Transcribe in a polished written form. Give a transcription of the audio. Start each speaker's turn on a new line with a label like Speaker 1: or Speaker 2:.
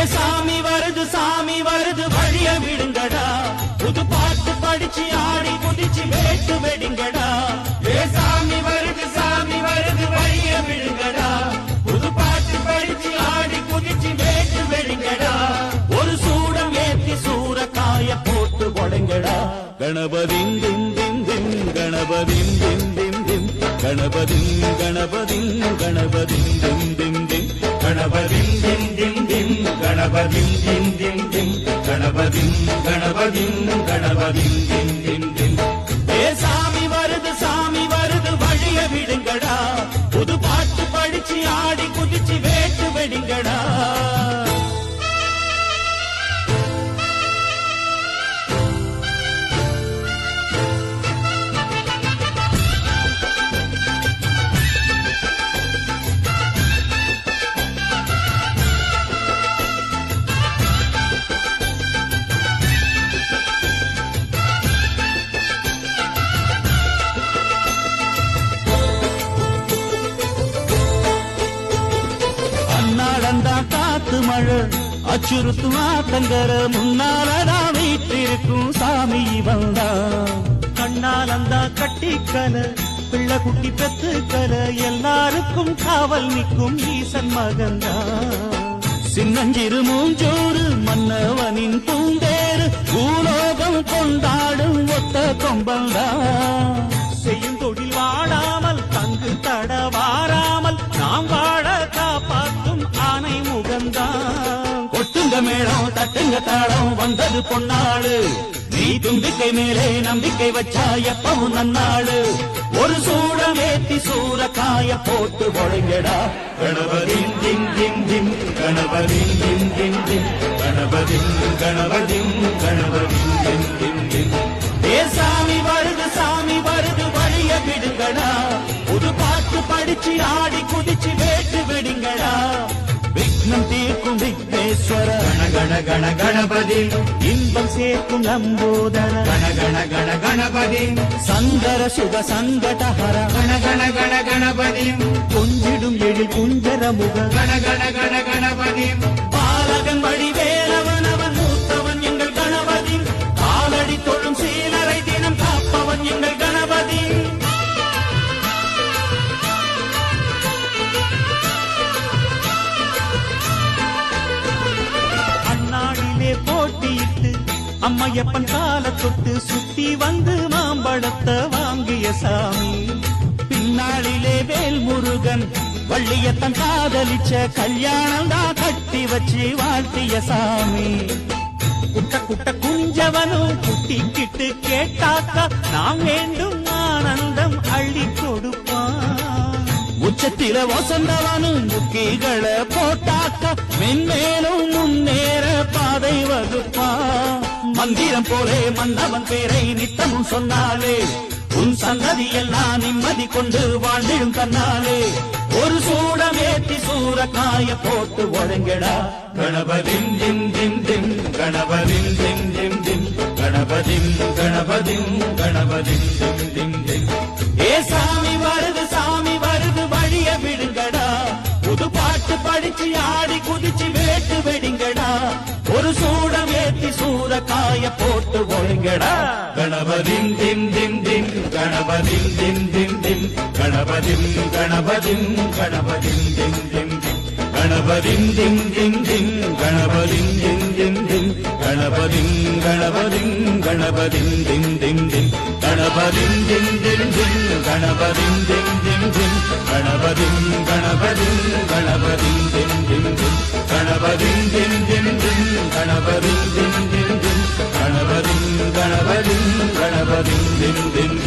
Speaker 1: சாமி வருது வழிய விடுங்கடா, புது பாட்டு படிச்சு ஆடி குதிச்சு வேட்டு வெடிங்கடா. சாமி வருது வழிய விடுங்கடா, புது பாட்டு படிச்சு ஆடி குதிச்சு வேட்டு வெடிங்கடா. ஒரு சூடம் ஏத்தி சூரக்காய போட்டு உடைங்கடா. கணபதின் தின் தின் தின் கணபதின் தின் தின் தின் கணபதின் கணபதின் கணபதின் தின் தின் தின் கணபதின் தின் தின் தின் கணபதின் தின் தின் தின் கணபதின் கணபதின் கணபதின் தின் தின் தின். சாமி வருது வழிய விடுங்கடா, புது பாட்டு படிச்சு ஆடி குதிச்சு வேட்டு வெடிங்கடா. காத்து மழை அச்சுறுத்தும் ஆத்தங்கர முன்னாலடா வீட்டிருக்கும் சாமி வந்தா. கண்ணாலந்தா கட்டிக்கல பிள்ளை குட்டி பெத்துக்கல எல்லாருக்கும் காவல் நிற்கும் ஈசன் மகந்தா. சின்னஞ்சிறு மூஞ்சோறு மன்னவனின் பூந்தேறு பூலோகம் கொண்டாடும் ஒத்த கொம்பந்தா. செய்யும் தொழில் வாடாமல் தங்கு தட வாராமல் நாம் வாழ காப்பாற்றும் ஆனை முகந்தான். கொட்டுங்க மேளம் தட்டுங்க தாளம் வந்தது பொன்னாடு, நீ தும்பிக்கை மேலே நம்பிக்கை வச்சா எப்பவும் நன்னாடு. ஒரு சூடம் ஏத்தி சூரக்காய போட்டு ஒழுங்கடா. கணபதின் தின் தின் தின் கணபதின் தின் தின் தின் கணபதின் கணபதின் கணபதின் தின் தின் தின். சாமி வருது வழிய விடுங்கடா, புது பாட்டு படிச்சு ஆடி குதிச்சு வேட்டு வெடிங்கடா. விக்னம் தீர்க்கும் விக்னேஸ்வர கண கண கணபதி, இன்பம் சேர்க்கும் நம்போதர கண கண கணபதி, சங்கர சுக சங்கடஹர கண கண கணபதி, கொஞ்சிடும் எழில் குஞ்சர முக கண கண கணபதி. பாலகன் வழி வேலவன் அவன் மூத்தவன் எங்கள் கணபதி, காலடி தொழும் சீலரை தினம் காப்பவன் எங்கள் கணபதி. அந்நாளிலே போட்டியிட்டு அம்மையப்பன் கால தொட்டு சுத்தி வந்து மாம்பழத்தை வாங்கிய சாமி. பின்னாளிலே வேல் முருகன் வள்ளியத்தன் காதலிச்ச கல்யாணம் தான் கட்டி வச்சு வாழ்த்திய சாமி. குட்ட குட்ட குஞ்சவனும் குட்டிக்கிட்டு கேட்டாக்கா நாம் வேண்டும் ஆனந்தம் அள்ளி கொடுப்பான். உச்சத்தில வசந்தவனும் முக்கிகளை போட்டாக்கா மென்மேலும் முன்னேற பாதை வகுப்பான். மந்திரம் போலே மன்னவன் பேரை நித்தமும் சொன்னாலே உன் சந்ததி எல்லாம் நிம்மதி கொண்டு வாழ்ந்திடும் தன்னாலே. ஒரு சூடம் ஏத்தி சூரக்காய போட்டு ஒழுங்கடா. கணபதின் தின் தின் தின் கணபதின் தின் தின் தின் கணபதின் கணபதின் கணபதின் தின் தின் தின். சாமி வருது வழிய விடுங்கடா, புது பாட்டு படிச்சு ஆடி குதிச்சு வேட்டு வெடிங்கடா. ஒரு சூடம் ஏத்தி சூரக்காய போட்டு ஒழுங்கடா. கணபதின் தின் தின் தின் கணபதின் தின் தின் தின் கணபதின் கணபதின் கணபதின் தின் தின் தின் கணபதின் தின் தின் தின் கணபதின் தின் தின் தின் கணபதின் கணபதின் கணபதின் தின் தின் தின் கணபதின் தின் தின் தின் கணபதின் தின் தின் தின் கணபதின் கணபதின் கணபதின் தின் தின் தின் கணபதின் தின் தின் தின் கணபதின் தின் தின் தின் கணபதின் கணபதின் கணபதின் தின் தின்.